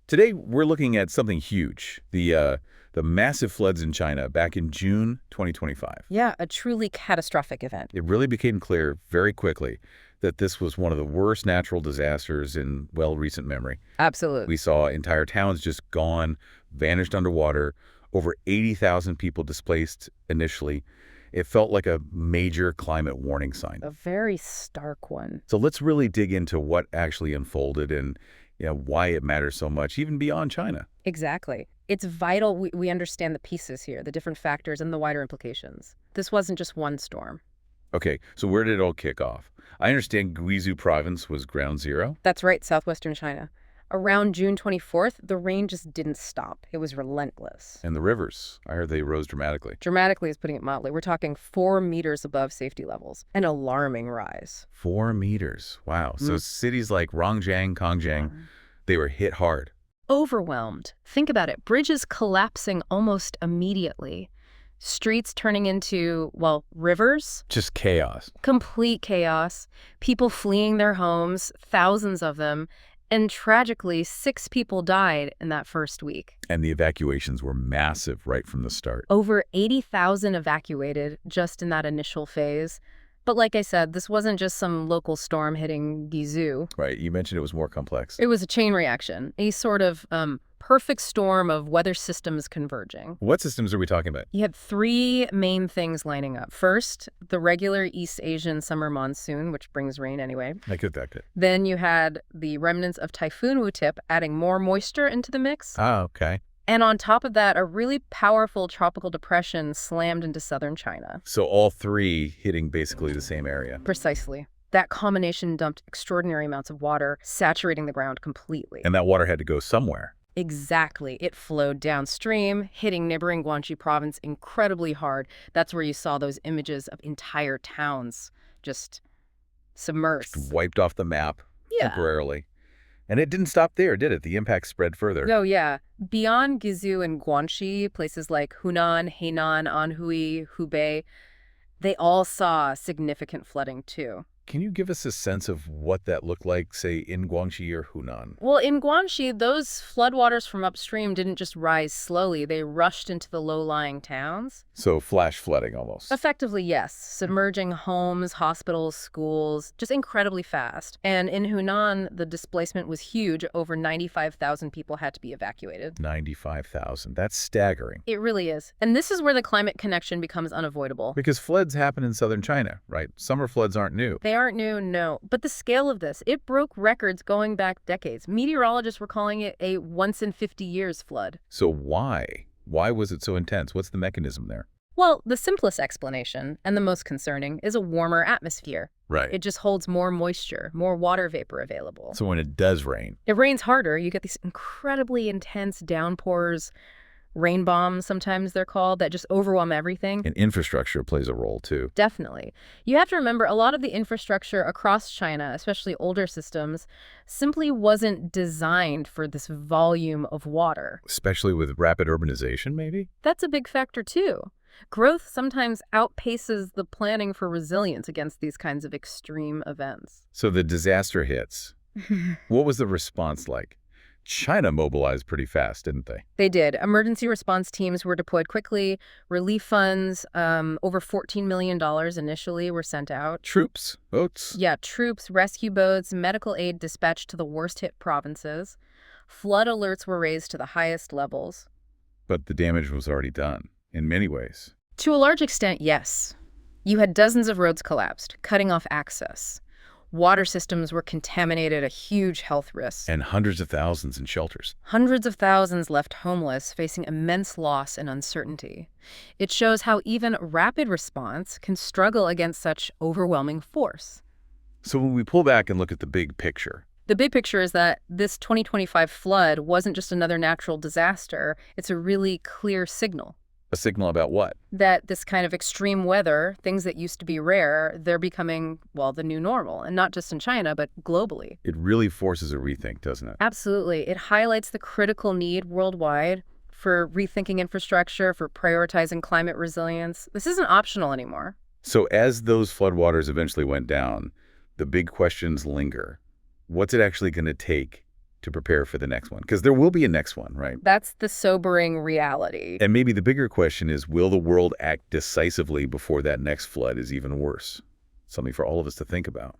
Today, we're looking at something huge, the massive floods in China back in June 2025. Yeah, a truly catastrophic event. It really became clear very quickly that this was one of the worst natural disasters in, well, recent memory. Absolutely. We saw entire towns just gone, vanished underwater, over 80,000 people displaced initially. It felt like a major climate warning sign. A very stark one. So let's really dig into what actually unfolded and why it matters so much, even beyond China. Exactly. It's vital we understand the pieces here, the different factors and the wider implications. This wasn't just one storm. Okay, so where did it all kick off? I understand Guizhou province was ground zero. That's right, southwestern China. Around June 24th, the rain just didn't stop. It was relentless. And the rivers, I heard they rose dramatically. Dramatically is putting it mildly. We're talking 4 meters above safety levels. An alarming rise. 4 meters. Wow. So cities like Rongjiang, Kongjiang, they were hit hard. Overwhelmed. Think about it. Bridges collapsing almost immediately. Streets turning into, well, rivers. Just chaos. Complete chaos. People fleeing their homes, thousands of them. And tragically, 6 people died in that first week. And the evacuations were massive right from the start. Over 80,000 evacuated just in that initial phase. But like I said, this wasn't just some local storm hitting Guizhou. Right. You mentioned it was more complex. It was a chain reaction, a sort of perfect storm of weather systems converging. What systems are we talking about? You had 3 main things lining up. First, the regular East Asian summer monsoon, which brings rain anyway. I could that good. Then you had the remnants of Typhoon tip adding more moisture into the mix. Oh, okay. And on top of that, a really powerful tropical depression slammed into southern China. So all 3 hitting basically the same area. Precisely. That combination dumped extraordinary amounts of water, saturating the ground completely. And that water had to go somewhere. Exactly. It flowed downstream, hitting neighboring Guangxi province incredibly hard. That's where you saw those images of entire towns just submerged. Just wiped off the map temporarily. And it didn't stop there, did it? The impact spread further. Oh, yeah. Beyond Guizhou and Guangxi, places like Hunan, Hainan, Anhui, Hubei, they all saw significant flooding too. Can you give us a sense of what that looked like, say, in Guangxi or Hunan? Well, in Guangxi, those floodwaters from upstream didn't just rise slowly. They rushed into the low-lying towns. So flash flooding almost. Effectively, yes. Submerging homes, hospitals, schools, just incredibly fast. And in Hunan, the displacement was huge. Over 95,000 people had to be evacuated. 95,000. That's staggering. It really is. And this is where the climate connection becomes unavoidable. Because floods happen in southern China, right? Summer floods aren't new. They aren't new, no. But the scale of this, it broke records going back decades. Meteorologists were calling it a once-in-50-years flood. So why? Why was it so intense? What's the mechanism there? Well, the simplest explanation, and the most concerning, is a warmer atmosphere. Right. It just holds more moisture, more water vapor available. So when it does rain. It rains harder. You get these incredibly intense downpours, rain bombs, sometimes they're called, that just overwhelm everything. And infrastructure plays a role, too. Definitely. You have to remember, a lot of the infrastructure across China, especially older systems, simply wasn't designed for this volume of water. Especially with rapid urbanization, maybe? That's a big factor, too. Growth sometimes outpaces the planning for resilience against these kinds of extreme events. So the disaster hits. What was the response like? China mobilized pretty fast, didn't they? They did. Emergency response teams were deployed quickly. Relief funds, over $14 million initially, were sent out. Troops, boats. Yeah, troops, rescue boats, medical aid dispatched to the worst-hit provinces. Flood alerts were raised to the highest levels. But the damage was already done, in many ways. To a large extent, yes. You had dozens of roads collapsed, cutting off access. Water systems were contaminated, a huge health risk. And hundreds of thousands in shelters. Hundreds of thousands left homeless, facing immense loss and uncertainty. It shows how even rapid response can struggle against such overwhelming force. So when we pull back and look at the big picture. The big picture is that this 2025 flood wasn't just another natural disaster. It's a really clear signal. A signal about what? That this kind of extreme weather, things that used to be rare, they're becoming, well, the new normal. And not just in China, but globally. It really forces a rethink, doesn't it? Absolutely. It highlights the critical need worldwide for rethinking infrastructure, for prioritizing climate resilience. This isn't optional anymore. So as those floodwaters eventually went down, the big questions linger. What's it actually going to take to prepare for the next one? Because there will be a next one, right? That's the sobering reality. And maybe the bigger question is, will the world act decisively before that next flood is even worse? Something for all of us to think about.